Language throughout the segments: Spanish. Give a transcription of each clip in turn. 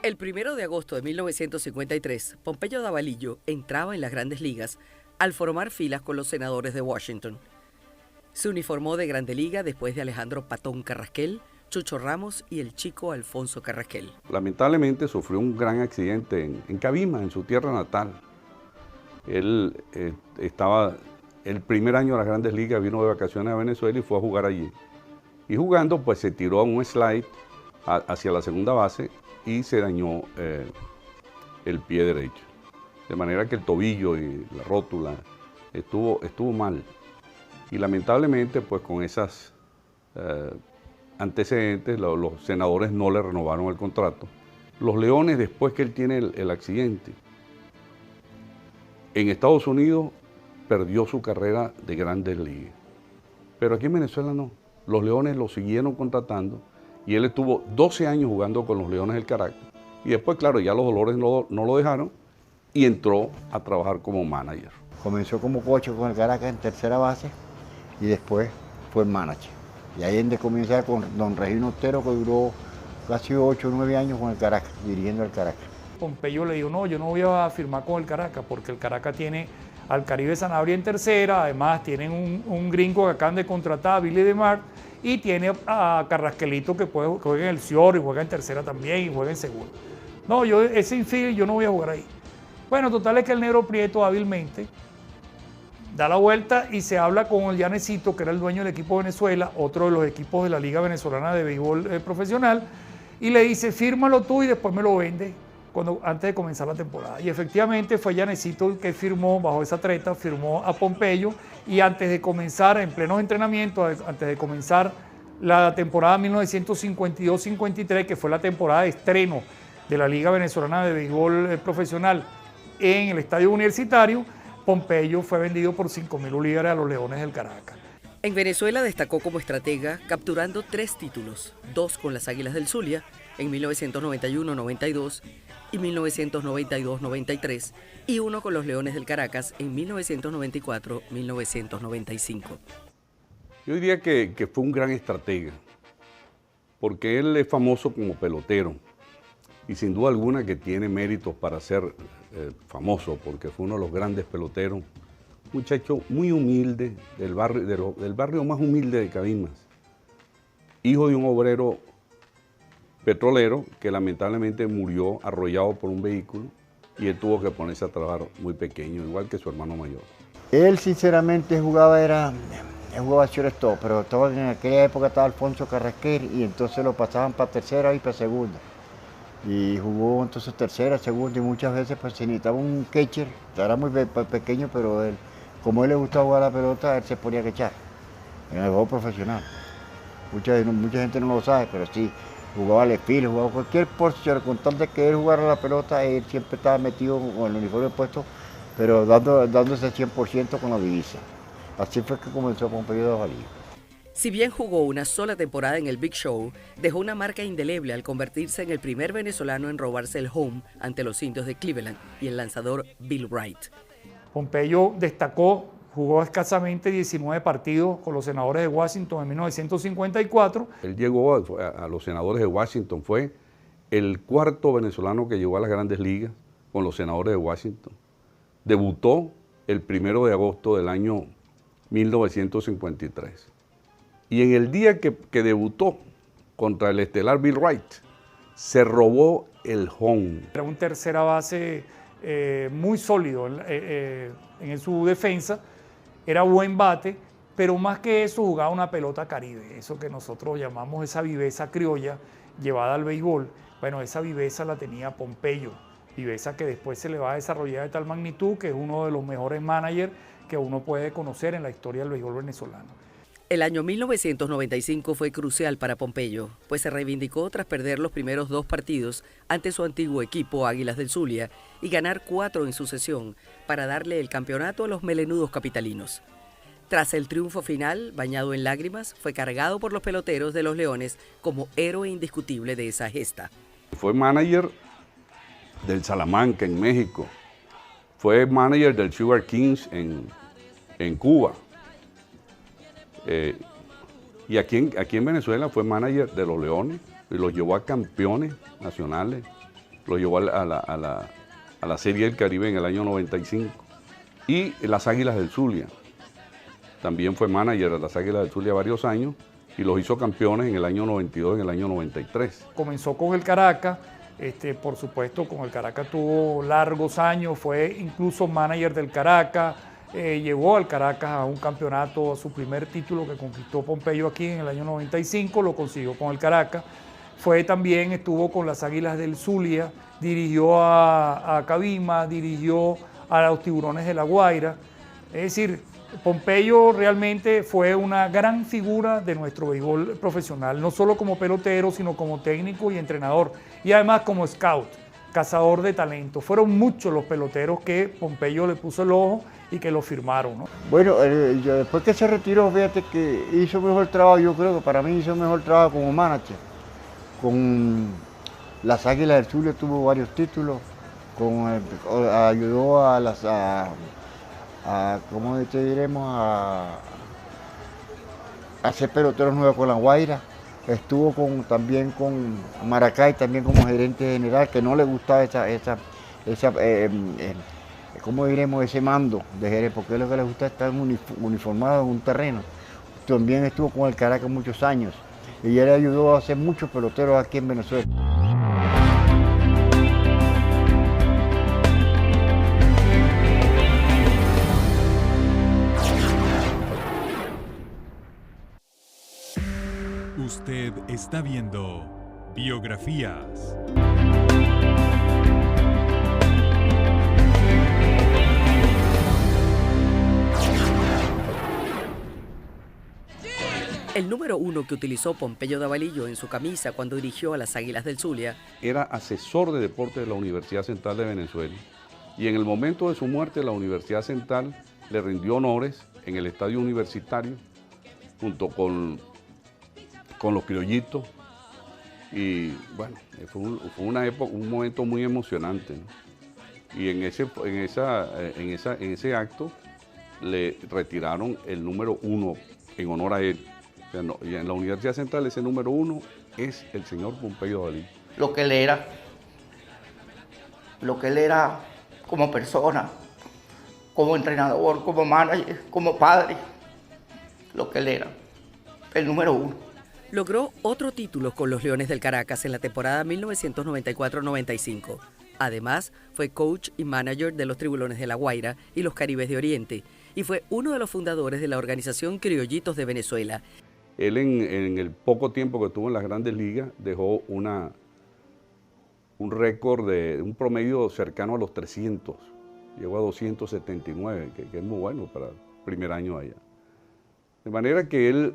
El 1 de agosto de 1953, Pompeyo Davalillo entraba en las Grandes Ligas al formar filas con los Senadores de Washington. Se uniformó de Grande Liga después de Alejandro Patón Carrasquel, Chucho Ramos y el chico Alfonso Carrasquel. Lamentablemente sufrió un gran accidente en Cabima, en su tierra natal. Él estaba el primer año de las Grandes Ligas, vino de vacaciones a Venezuela y fue a jugar allí. Y jugando, pues se tiró a un slide hacia la segunda base y se dañó el pie derecho. De manera que el tobillo y la rótula estuvo mal. Y lamentablemente, pues con esas antecedentes, los senadores no le renovaron el contrato. Los Leones, después que él tiene el accidente, en Estados Unidos perdió su carrera de Grandes Ligas. Pero aquí en Venezuela no. Los Leones lo siguieron contratando y él estuvo 12 años jugando con los Leones del Caracas. Y después, claro, ya los Dolores no lo dejaron y entró a trabajar como manager. Comenzó como coach con el Caracas en tercera base y después fue manager. Y ahí es donde comienza con don Regino Otero, que duró casi 8 o 9 años con el Caracas, dirigiendo el Caracas. Pompeyo le dijo, no, yo no voy a firmar con el Caracas porque el Caracas tiene al Caribe Sanabria en tercera, además tienen un gringo que acaban de contratar, a Billy DeMar, y tiene a Carrasquelito que juega en el Cior y juega en tercera también y juega en segunda. No, ese infield yo no voy a jugar ahí. Bueno, total es que el Negro Prieto hábilmente da la vuelta y se habla con el Llanecito, que era el dueño del equipo de Venezuela, otro de los equipos de la Liga Venezolana de Béisbol Profesional, y le dice, fírmalo tú y después me lo vende antes de comenzar la temporada. Y efectivamente fue Llanecito el que firmó, bajo esa treta, firmó a Pompeyo, y antes de comenzar, en plenos entrenamientos, antes de comenzar la temporada 1952-53, que fue la temporada de estreno de la Liga Venezolana de Béisbol Profesional en el Estadio Universitario, Pompeyo fue vendido por 5.000 bolívares a los Leones del Caracas. En Venezuela destacó como estratega, capturando 3 títulos, 2 con las Águilas del Zulia en 1991-92 y 1992-93, y 1 con los Leones del Caracas en 1994-1995. Yo diría que fue un gran estratega, porque él es famoso como pelotero, y sin duda alguna que tiene méritos para ser famoso, porque fue uno de los grandes peloteros, muchacho muy humilde, del barrio más humilde de Cabimas, hijo de un obrero petrolero que lamentablemente murió arrollado por un vehículo y él tuvo que ponerse a trabajar muy pequeño, igual que su hermano mayor. Él sinceramente jugaba shortstop, pero en aquella época estaba Alfonso Carrasquel y entonces lo pasaban para tercera y para segunda. Y jugó entonces tercera, segunda y muchas veces pues se necesitaba un catcher. Era muy pequeño, pero como a él le gustaba jugar la pelota, él se ponía a echar en el juego profesional. Mucha gente no lo sabe, pero sí, jugaba al espil, jugaba cualquier posición, con tal de que él jugara la pelota, él siempre estaba metido con el uniforme puesto, pero dándose 100% con la divisa. Así fue que comenzó Pompeyo Davalillo. Si bien jugó una sola temporada en el Big Show, dejó una marca indeleble al convertirse en el primer venezolano en robarse el home ante los Indios de Cleveland y el lanzador Bill Wright. Pompeyo destacó, jugó escasamente 19 partidos con los Senadores de Washington en 1954. Él llegó a los Senadores de Washington, fue el 4º venezolano que llegó a las Grandes Ligas con los Senadores de Washington. Debutó el 1 de agosto del año 1953. Y en el día que debutó contra el estelar Bill Wright, se robó el home. Era un tercera base muy sólido en su defensa, era buen bate, pero más que eso jugaba una pelota caribe, eso que nosotros llamamos esa viveza criolla llevada al béisbol. Bueno, esa viveza la tenía Pompeyo, viveza que después se le va a desarrollar de tal magnitud que es uno de los mejores managers que uno puede conocer en la historia del béisbol venezolano. El año 1995 fue crucial para Pompeyo, pues se reivindicó tras perder los primeros 2 partidos ante su antiguo equipo Águilas del Zulia y ganar 4 en sucesión para darle el campeonato a los melenudos capitalinos. Tras el triunfo final, bañado en lágrimas, fue cargado por los peloteros de los Leones como héroe indiscutible de esa gesta. Fue manager del Salamanca en México, fue manager del Sugar Kings en Cuba. Y aquí en Venezuela fue manager de los Leones y los llevó a campeones nacionales lo llevó a la Serie del Caribe en el año 95. Y las Águilas del Zulia. También fue manager de las Águilas del Zulia varios años y los hizo campeones en el año 92 y en el año 93. Comenzó con el Caracas, por supuesto con el Caracas tuvo largos años, fue incluso manager del Caracas, llevó al Caracas a un campeonato, a su primer título que conquistó Pompeyo aquí en el año 95, lo consiguió con el Caracas. Estuvo con las Águilas del Zulia, dirigió a Cabima, dirigió a los Tiburones de La Guaira. Es decir, Pompeyo realmente fue una gran figura de nuestro béisbol profesional, no solo como pelotero, sino como técnico y entrenador, y además como scout, cazador de talento. Fueron muchos los peloteros que Pompeyo le puso el ojo y que lo firmaron, ¿no? Bueno, después que se retiró, fíjate que hizo mejor trabajo, yo creo que para mí hizo mejor trabajo como manager. Con las Águilas del Zulia tuvo varios títulos, ayudó ¿cómo te diremos? A hacer peloteros nuevos con La Guaira. Estuvo también con Maracay, también como gerente general, que no le gustaba ¿cómo diremos? Ese mando de gerente, porque es lo que le gusta estar uniformado en un terreno. También estuvo con el Caracas muchos años y él ayudó a hacer muchos peloteros aquí en Venezuela. Usted está viendo Biografías. El número 1 que utilizó Pompeyo Davalillo en su camisa cuando dirigió a las Águilas del Zulia era asesor de deporte de la Universidad Central de Venezuela y en el momento de su muerte la Universidad Central le rindió honores en el estadio universitario junto con los criollitos y bueno, fue una época, un momento muy emocionante, ¿no? Y en ese acto le retiraron el número 1 en honor a él. O sea, y en la Universidad Central ese número 1 es el señor Pompeyo Davalillo. Lo que él era como persona, como entrenador, como manager, como padre, lo que él era, el número 1. Logró otro título con los Leones del Caracas en la temporada 1994-95. Además, fue coach y manager de los Tiburones de La Guaira y los Caribes de Oriente, y fue uno de los fundadores de la organización Criollitos de Venezuela. Él en el poco tiempo que tuvo en las Grandes Ligas dejó un récord de un promedio cercano a los 300. Llegó a 279, que es muy bueno para el primer año allá. De manera que él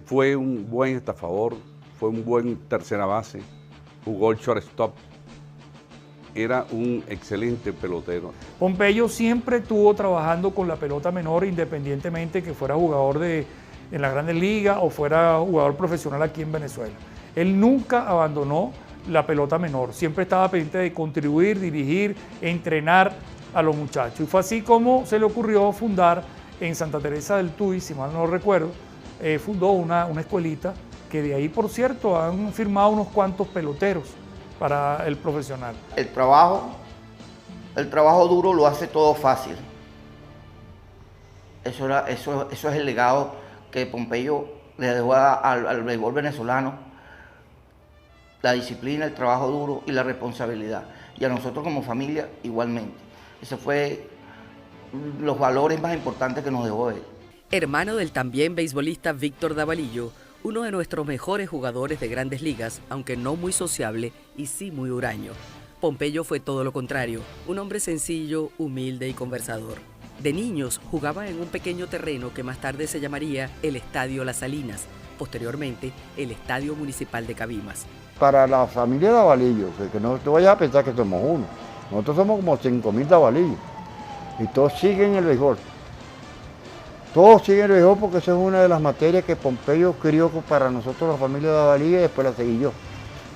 fue un buen estafador, fue un buen tercera base, jugó el shortstop, era un excelente pelotero. Pompeyo siempre estuvo trabajando con la pelota menor, independientemente que fuera jugador en las Grandes Ligas o fuera jugador profesional aquí en Venezuela. Él nunca abandonó la pelota menor, siempre estaba pendiente de contribuir, dirigir, entrenar a los muchachos. Y fue así como se le ocurrió fundar en Santa Teresa del Tuy, si mal no recuerdo, fundó una escuelita que de ahí, por cierto, han firmado unos cuantos peloteros para el profesional. El trabajo duro lo hace todo fácil. Eso es el legado que Pompeyo le dejó al béisbol venezolano, la disciplina, el trabajo duro y la responsabilidad. Y a nosotros como familia igualmente. Esos fueron los valores más importantes que nos dejó él. Hermano del también beisbolista Víctor Davalillo, uno de nuestros mejores jugadores de Grandes Ligas, aunque no muy sociable y sí muy huraño. Pompeyo fue todo lo contrario, un hombre sencillo, humilde y conversador. De niños jugaba en un pequeño terreno que más tarde se llamaría el Estadio Las Salinas, posteriormente el Estadio Municipal de Cabimas. Para la familia Davalillo, que no te vayas a pensar que somos uno, nosotros somos como 5.000 Davalillos y todos siguen el béisbol. Todos siguen el béisbol porque esa es una de las materias que Pompeyo crió para nosotros, la familia Davalillo, y después la seguí yo.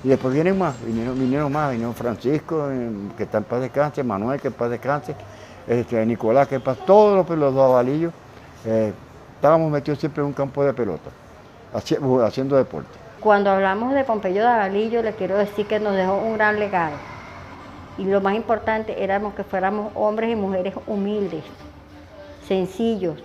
Y después vinieron Francisco, que está en paz descanse, Manuel, que en paz descanse, Nicolás, que en paz, todos los Davalillos, estábamos metidos siempre en un campo de pelota, haciendo deporte. cuando hablamos de Pompeyo Davalillo, le quiero decir que nos dejó un gran legado. Y lo más importante éramos que fuéramos hombres y mujeres humildes, sencillos,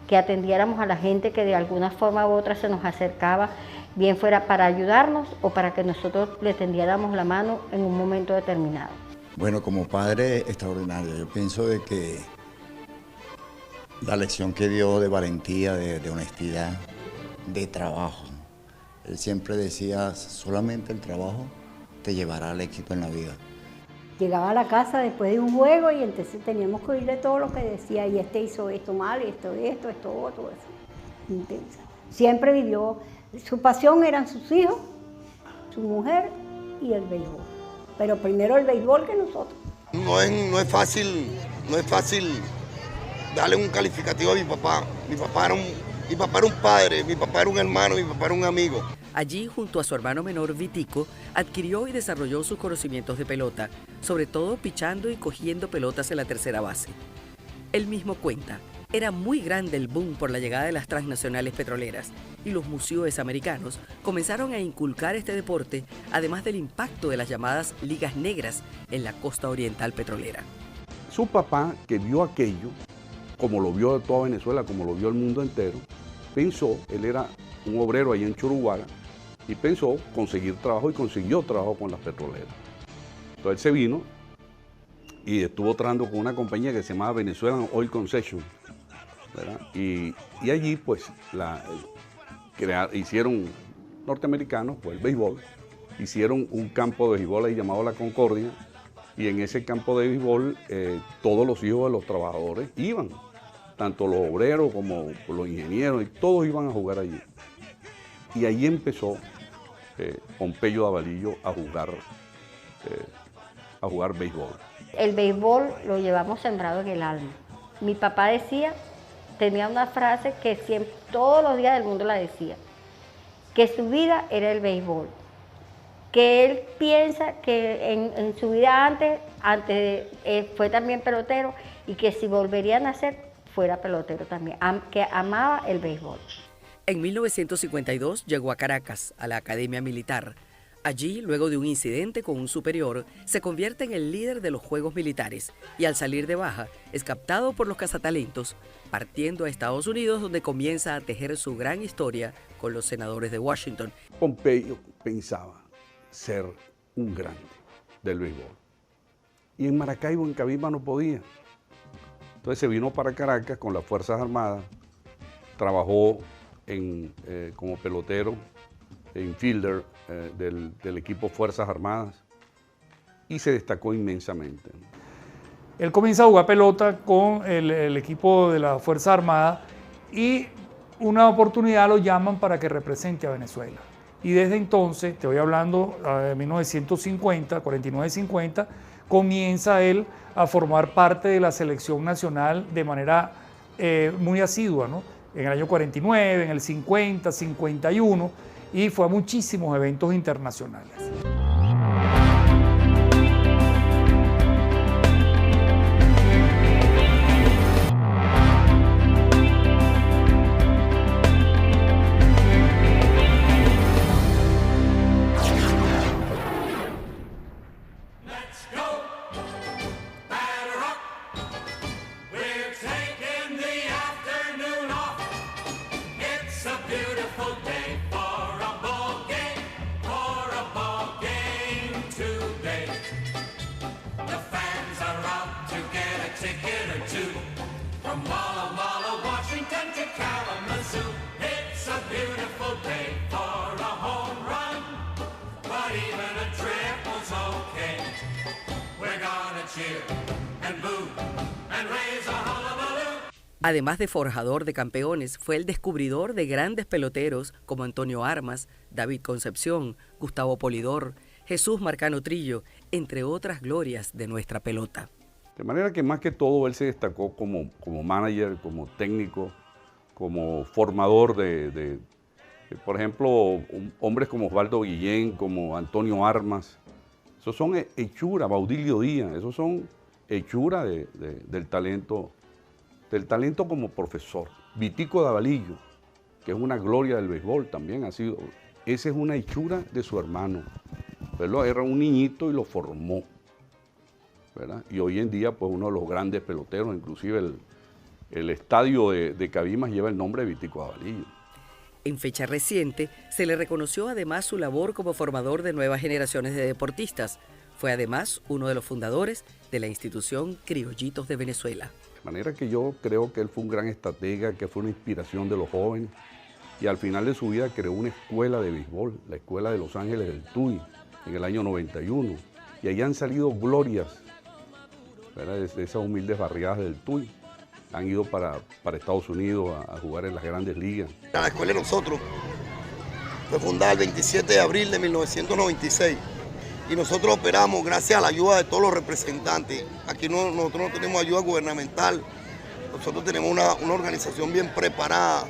que atendiéramos a la gente que de alguna forma u otra se nos acercaba, bien fuera para ayudarnos o para que nosotros le tendiéramos la mano en un momento determinado. Bueno, como padre extraordinario, yo pienso de que la lección que dio de valentía, de honestidad, de trabajo. Él siempre decía, solamente el trabajo te llevará al éxito en la vida. Llegaba a la casa después de un juego y entonces teníamos que oírle todo lo que decía, y este hizo esto mal, esto otro, eso. Intensa. Siempre vivió, su pasión eran sus hijos, su mujer y el béisbol. Pero primero el béisbol que nosotros. No es fácil darle un calificativo a mi papá. Mi papá era un padre, mi papá era un hermano, mi papá era un amigo. Allí, junto a su hermano menor Vitico, adquirió y desarrolló sus conocimientos de pelota, sobre todo pichando y cogiendo pelotas en la tercera base. Él mismo cuenta, era muy grande el boom por la llegada de las transnacionales petroleras y los museos americanos comenzaron a inculcar este deporte, además del impacto de las llamadas ligas negras en la costa oriental petrolera. Su papá, que vio aquello, como lo vio toda Venezuela, como lo vio el mundo entero, pensó, él era un obrero allá en Choruguara, y pensó conseguir trabajo y consiguió trabajo con las petroleras. Entonces él se vino y estuvo trabajando con una compañía que se llamaba Venezuelan Oil Concession, ¿verdad? Y allí pues hicieron norteamericanos, pues el béisbol, hicieron un campo de béisbol ahí llamado La Concordia, y en ese campo de béisbol todos los hijos de los trabajadores iban, tanto los obreros como los ingenieros, y todos iban a jugar allí. Y ahí empezó Pompeyo Davalillo a jugar béisbol. El béisbol lo llevamos sembrado en el alma. Mi papá tenía una frase que siempre, todos los días del mundo la decía, que su vida era el béisbol, que él piensa que en su vida antes fue también pelotero y que si volvería a nacer fuera pelotero también, que amaba el béisbol. En 1952 llegó a Caracas, a la Academia Militar. Allí, luego de un incidente con un superior, se convierte en el líder de los Juegos Militares y al salir de baja es captado por los cazatalentos, partiendo a Estados Unidos, donde comienza a tejer su gran historia con los senadores de Washington. Pompeyo pensaba ser un grande del béisbol. Y en Maracaibo, en Cabima, no podía. Entonces se vino para Caracas con las Fuerzas Armadas, trabajó como pelotero, infielder del equipo Fuerzas Armadas, y se destacó inmensamente. Él comienza a jugar pelota con el equipo de la Fuerza Armada y una oportunidad lo llaman para que represente a Venezuela. Y desde entonces, te voy hablando de 1950, 49-50, comienza él a formar parte de la selección nacional de manera muy asidua, ¿no? En el año 49, en el 50, 51, y fue a muchísimos eventos internacionales. Además de forjador de campeones, fue el descubridor de grandes peloteros como Antonio Armas, David Concepción, Gustavo Polidor, Jesús Marcano Trillo, entre otras glorias de nuestra pelota. De manera que más que todo él se destacó como manager, como técnico, como formador por ejemplo, hombres como Osvaldo Guillén, como Antonio Armas. Esos son hechuras, Baudilio Díaz, esos son hechuras del talento como profesor. Vitico Davalillo, que es una gloria del béisbol, también ha sido esa es una hechura de su hermano. ¿Verdad? Era un niñito y lo formó, ¿verdad? Y hoy en día, pues uno de los grandes peloteros, inclusive el estadio de Cabimas lleva el nombre de Vitico Davalillo. En fecha reciente, se le reconoció además su labor como formador de nuevas generaciones de deportistas. Fue además uno de los fundadores de la institución Criollitos de Venezuela. De manera que yo creo que él fue un gran estratega, que fue una inspiración de los jóvenes, y al final de su vida creó una escuela de béisbol, la Escuela de Los Ángeles del Tuy, en el año 91, y ahí han salido glorias, ¿verdad?, de esas humildes barriadas del Tuy. Han ido para Estados Unidos a jugar en las grandes ligas. La escuela de nosotros fue fundada el 27 de abril de 1996 y nosotros operamos gracias a la ayuda de todos los representantes. Aquí nosotros no tenemos ayuda gubernamental, nosotros tenemos una organización bien preparada.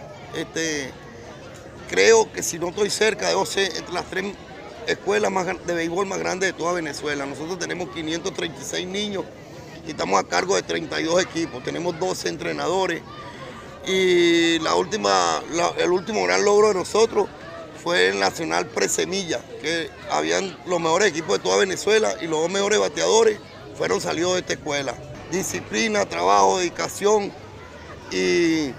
Creo que si no estoy cerca, debo ser entre las 3 escuelas de béisbol más grandes de toda Venezuela. Nosotros tenemos 536 niños y estamos a cargo de 32 equipos, tenemos 12 entrenadores y el último gran logro de nosotros fue el Nacional Presemilla, que habían los mejores equipos de toda Venezuela y los 2 mejores bateadores fueron salidos de esta escuela. Disciplina, trabajo, dedicación y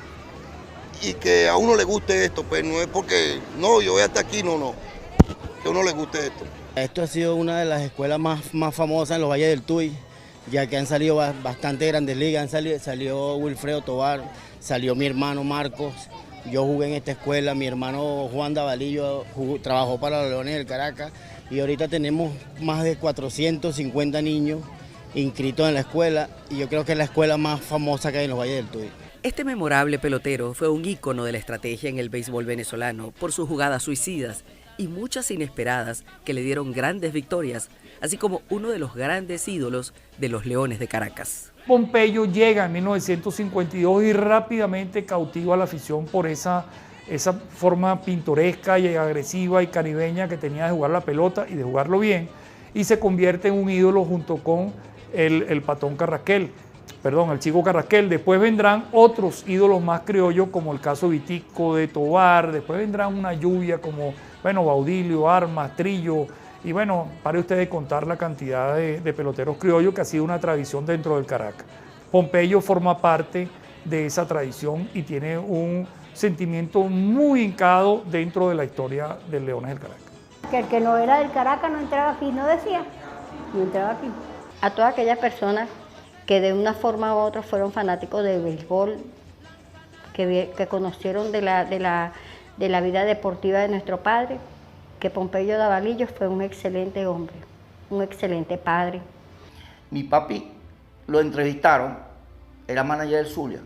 que a uno le guste esto, pues no es porque, no, yo voy hasta aquí, no, que a uno le guste esto. Esto ha sido una de las escuelas más famosas en los Valles del Tuy, ya que han salido bastante grandes ligas, salió Wilfredo Tovar, salió mi hermano Marcos, yo jugué en esta escuela, mi hermano Juan Davalillo trabajó para los Leones del Caracas y ahorita tenemos más de 450 niños inscritos en la escuela y yo creo que es la escuela más famosa que hay en los Valles del Tuy. Este memorable pelotero fue un ícono de la estrategia en el béisbol venezolano por sus jugadas suicidas y muchas inesperadas que le dieron grandes victorias, así como uno de los grandes ídolos de los Leones de Caracas. Pompeyo llega en 1952 y rápidamente cautiva a la afición por esa forma pintoresca y agresiva y caribeña que tenía de jugar la pelota y de jugarlo bien, y se convierte en un ídolo junto con el Patón Carrasquel. El Chico Carrasquel. Después vendrán otros ídolos más criollos, como el caso Vitico de Tovar, después vendrán una lluvia como, Baudilio, Armas, Trillo, y pare usted de contar la cantidad de peloteros criollos que ha sido una tradición dentro del Caracas. Pompeyo forma parte de esa tradición y tiene un sentimiento muy hincado dentro de la historia del Leones del Caracas. Que el que no era del Caracas no entraba aquí, no decía, no entraba aquí. A todas aquellas personas que de una forma u otra fueron fanáticos del béisbol, que conocieron de la vida deportiva de nuestro padre, que Pompeyo Davalillo fue un excelente hombre, un excelente padre. Mi papi lo entrevistaron, era manager del Zulia,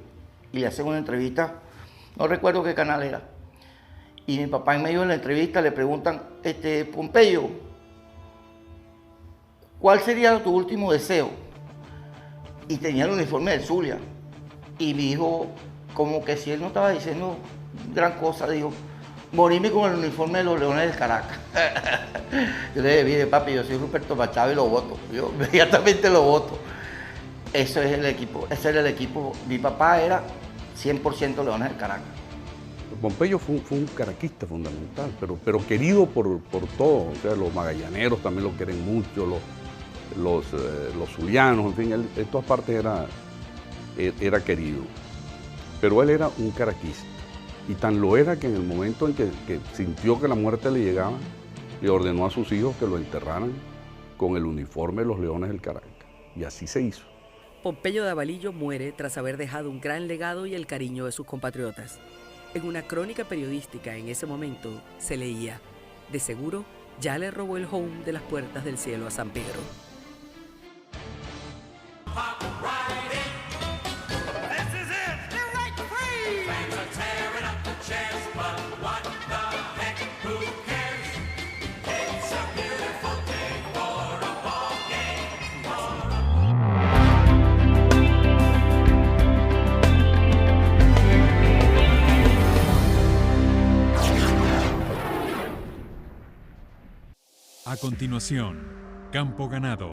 y le hacen una entrevista, no recuerdo qué canal era, y mi papá en medio de la entrevista le preguntan, Pompeyo, ¿cuál sería tu último deseo? Y tenía el uniforme del Zulia. Y mi hijo, como que si él no estaba diciendo gran cosa, dijo, morirme con el uniforme de los Leones del Caracas. Yo le dije, mire papi, yo soy Ruperto Machado y lo voto. Yo inmediatamente lo voto. Eso es el equipo, ese era el equipo. Mi papá era 100% Leones del Caracas. Pompeyo fue un caraquista fundamental, pero querido por todos. O sea, los magallaneros también lo quieren mucho, los zulianos, en fin, él en todas partes era querido. Pero él era un caraquista. Y tan lo era que en el momento en que sintió que la muerte le llegaba, le ordenó a sus hijos que lo enterraran con el uniforme de los Leones del Caracas. Y así se hizo. Pompeyo Davalillo muere tras haber dejado un gran legado y el cariño de sus compatriotas. En una crónica periodística en ese momento se leía, de seguro ya le robó el home de las puertas del cielo a San Pedro. A continuación, Campo Ganado.